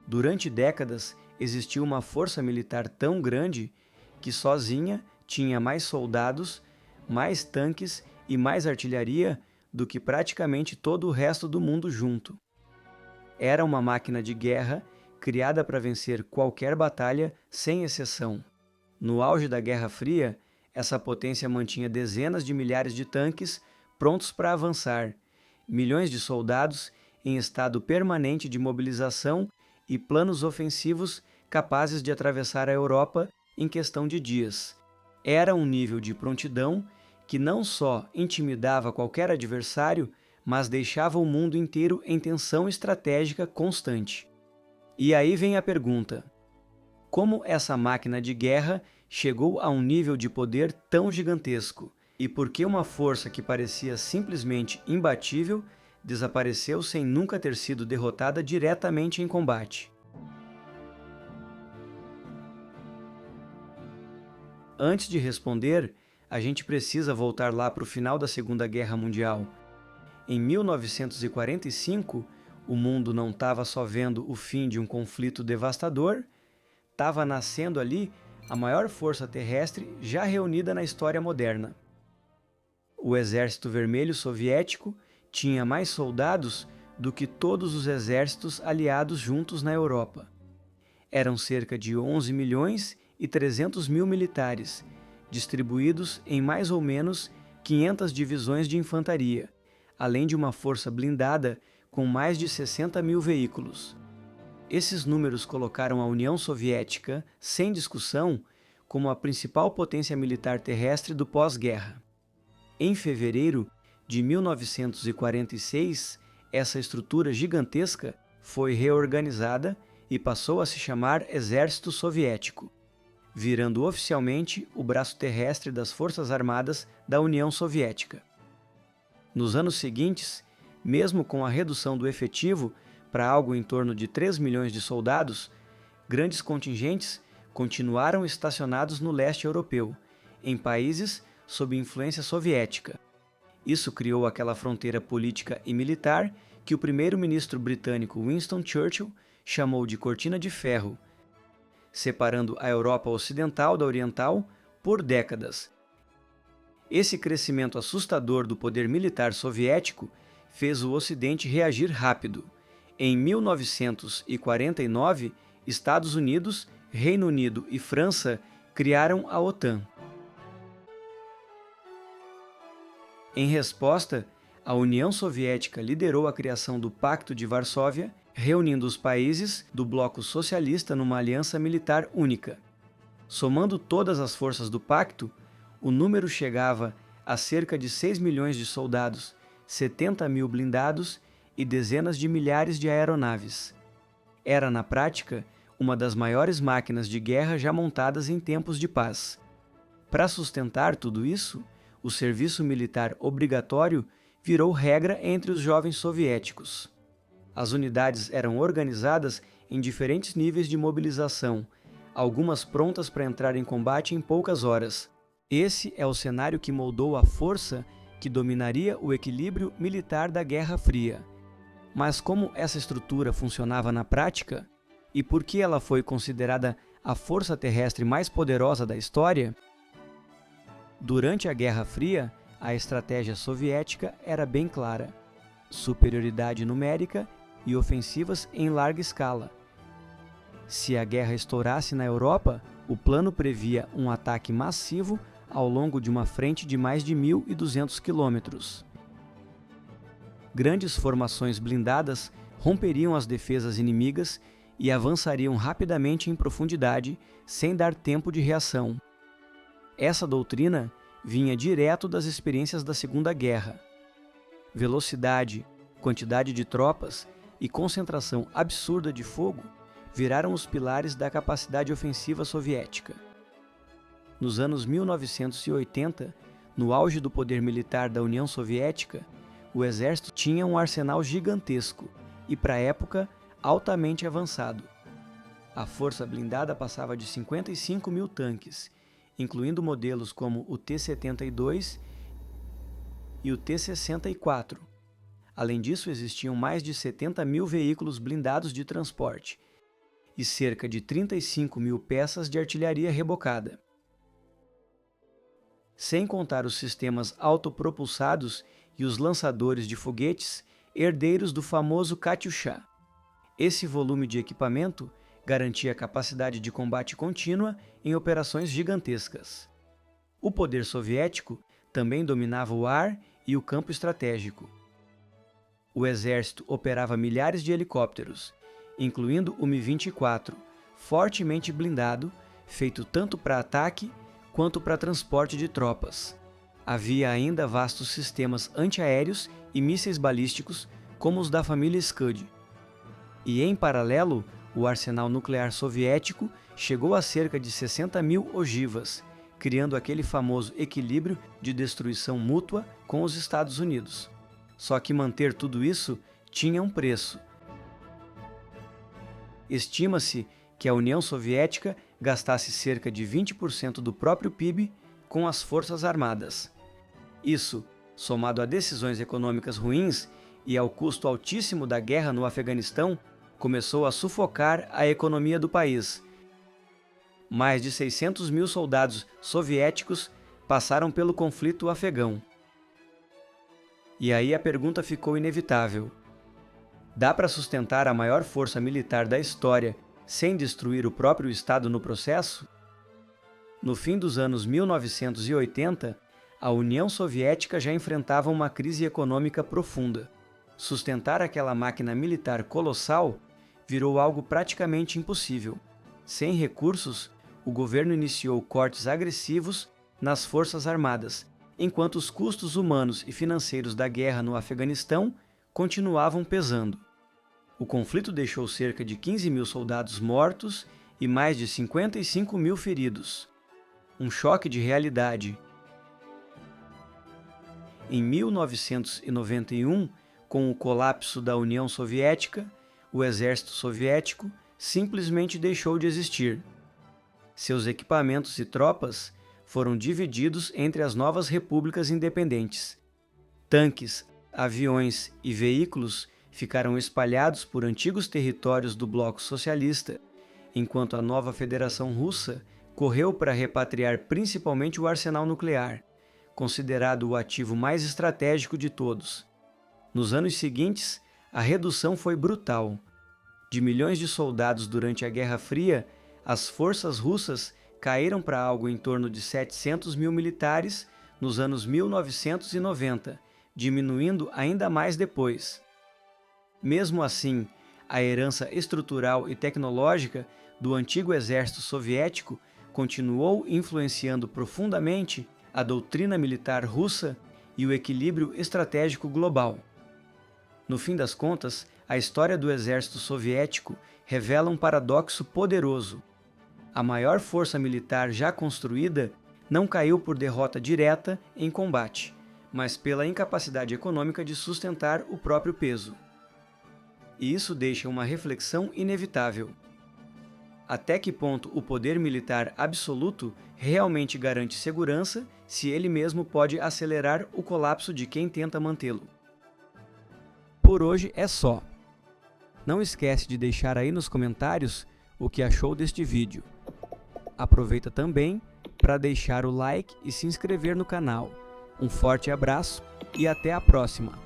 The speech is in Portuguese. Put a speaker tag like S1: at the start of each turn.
S1: Durante décadas, existiu uma força militar tão grande que sozinha tinha mais soldados, mais tanques e mais artilharia do que praticamente todo o resto do mundo junto. Era uma máquina de guerra criada para vencer qualquer batalha, sem exceção. No auge da Guerra Fria, essa potência mantinha dezenas de milhares de tanques prontos para avançar, milhões de soldados em estado permanente de mobilização e planos ofensivos capazes de atravessar a Europa em questão de dias. Era um nível de prontidão que não só intimidava qualquer adversário, mas deixava o mundo inteiro em tensão estratégica constante. E aí vem a pergunta: como essa máquina de guerra chegou a um nível de poder tão gigantesco? E por que uma força que parecia simplesmente imbatível desapareceu sem nunca ter sido derrotada diretamente em combate? Antes de responder, a gente precisa voltar lá para o final da Segunda Guerra Mundial. Em 1945, o mundo não estava só vendo o fim de um conflito devastador, estava nascendo ali a maior força terrestre já reunida na história moderna. O Exército Vermelho Soviético tinha mais soldados do que todos os exércitos aliados juntos na Europa. Eram cerca de 11 milhões e 300 mil militares, distribuídos em mais ou menos 500 divisões de infantaria, além de uma força blindada com mais de 60 mil veículos. Esses números colocaram a União Soviética, sem discussão, como a principal potência militar terrestre do pós-guerra. Em fevereiro de 1946, essa estrutura gigantesca foi reorganizada e passou a se chamar Exército Soviético, virando oficialmente o braço terrestre das Forças Armadas da União Soviética. Nos anos seguintes, mesmo com a redução do efetivo para algo em torno de 3 milhões de soldados, grandes contingentes continuaram estacionados no leste europeu, em países sob influência soviética. Isso criou aquela fronteira política e militar que o primeiro-ministro britânico Winston Churchill chamou de Cortina de Ferro, separando a Europa Ocidental da Oriental por décadas. Esse crescimento assustador do poder militar soviético fez o Ocidente reagir rápido. Em 1949, Estados Unidos, Reino Unido e França criaram a OTAN. Em resposta, a União Soviética liderou a criação do Pacto de Varsóvia, reunindo os países do bloco socialista numa aliança militar única. Somando todas as forças do pacto, o número chegava a cerca de 6 milhões de soldados, 70 mil blindados e dezenas de milhares de aeronaves. Era, na prática, uma das maiores máquinas de guerra já montadas em tempos de paz. Para sustentar tudo isso, o serviço militar obrigatório virou regra entre os jovens soviéticos. As unidades eram organizadas em diferentes níveis de mobilização, algumas prontas para entrar em combate em poucas horas. Esse é o cenário que moldou a força que dominaria o equilíbrio militar da Guerra Fria. Mas como essa estrutura funcionava na prática, e por que ela foi considerada a força terrestre mais poderosa da história? Durante a Guerra Fria, a estratégia soviética era bem clara: superioridade numérica e ofensivas em larga escala. Se a guerra estourasse na Europa, o plano previa um ataque massivo ao longo de uma frente de mais de 1.200 quilômetros. Grandes formações blindadas romperiam as defesas inimigas e avançariam rapidamente em profundidade, sem dar tempo de reação. Essa doutrina vinha direto das experiências da Segunda Guerra. Velocidade, quantidade de tropas e concentração absurda de fogo viraram os pilares da capacidade ofensiva soviética. Nos anos 1980, no auge do poder militar da União Soviética, o exército tinha um arsenal gigantesco e, para a época, altamente avançado. A força blindada passava de 55 mil tanques, incluindo modelos como o T-72 e o T-64. Além disso, existiam mais de 70 mil veículos blindados de transporte, e cerca de 35.000 peças de artilharia rebocada. Sem contar os sistemas autopropulsados e os lançadores de foguetes, herdeiros do famoso Katyusha. Esse volume de equipamento garantia capacidade de combate contínua em operações gigantescas. O poder soviético também dominava o ar e o campo estratégico. O exército operava milhares de helicópteros, incluindo o Mi-24, fortemente blindado, feito tanto para ataque quanto para transporte de tropas. Havia ainda vastos sistemas antiaéreos e mísseis balísticos, como os da família Scud. E, em paralelo, o arsenal nuclear soviético chegou a cerca de 60.000 ogivas, criando aquele famoso equilíbrio de destruição mútua com os Estados Unidos. Só que manter tudo isso tinha um preço. Estima-se que a União Soviética gastasse cerca de 20% do próprio PIB com as forças armadas. Isso, somado a decisões econômicas ruins e ao custo altíssimo da guerra no Afeganistão, começou a sufocar a economia do país. Mais de 600.000 soldados soviéticos passaram pelo conflito afegão. E aí a pergunta ficou inevitável: dá para sustentar a maior força militar da história sem destruir o próprio Estado no processo? No fim dos anos 1980, a União Soviética já enfrentava uma crise econômica profunda. Sustentar aquela máquina militar colossal virou algo praticamente impossível. Sem recursos, o governo iniciou cortes agressivos nas forças armadas, enquanto os custos humanos e financeiros da guerra no Afeganistão continuavam pesando. O conflito deixou cerca de 15.000 soldados mortos e mais de 55.000 feridos. Um choque de realidade. Em 1991, com o colapso da União Soviética, o exército soviético simplesmente deixou de existir. Seus equipamentos e tropas foram divididos entre as novas repúblicas independentes. Tanques, aviões e veículos ficaram espalhados por antigos territórios do bloco socialista, enquanto a nova Federação Russa correu para repatriar principalmente o arsenal nuclear, considerado o ativo mais estratégico de todos. Nos anos seguintes, a redução foi brutal. De milhões de soldados durante a Guerra Fria, as forças russas caíram para algo em torno de 700.000 militares nos anos 1990, diminuindo ainda mais depois. Mesmo assim, a herança estrutural e tecnológica do antigo exército soviético continuou influenciando profundamente a doutrina militar russa e o equilíbrio estratégico global. No fim das contas, a história do exército soviético revela um paradoxo poderoso. A maior força militar já construída não caiu por derrota direta em combate, mas pela incapacidade econômica de sustentar o próprio peso. E isso deixa uma reflexão inevitável. Até que ponto o poder militar absoluto realmente garante segurança se ele mesmo pode acelerar o colapso de quem tenta mantê-lo? Por hoje é só. Não esquece de deixar aí nos comentários o que achou deste vídeo. Aproveita também para deixar o like e se inscrever no canal. Um forte abraço e até a próxima!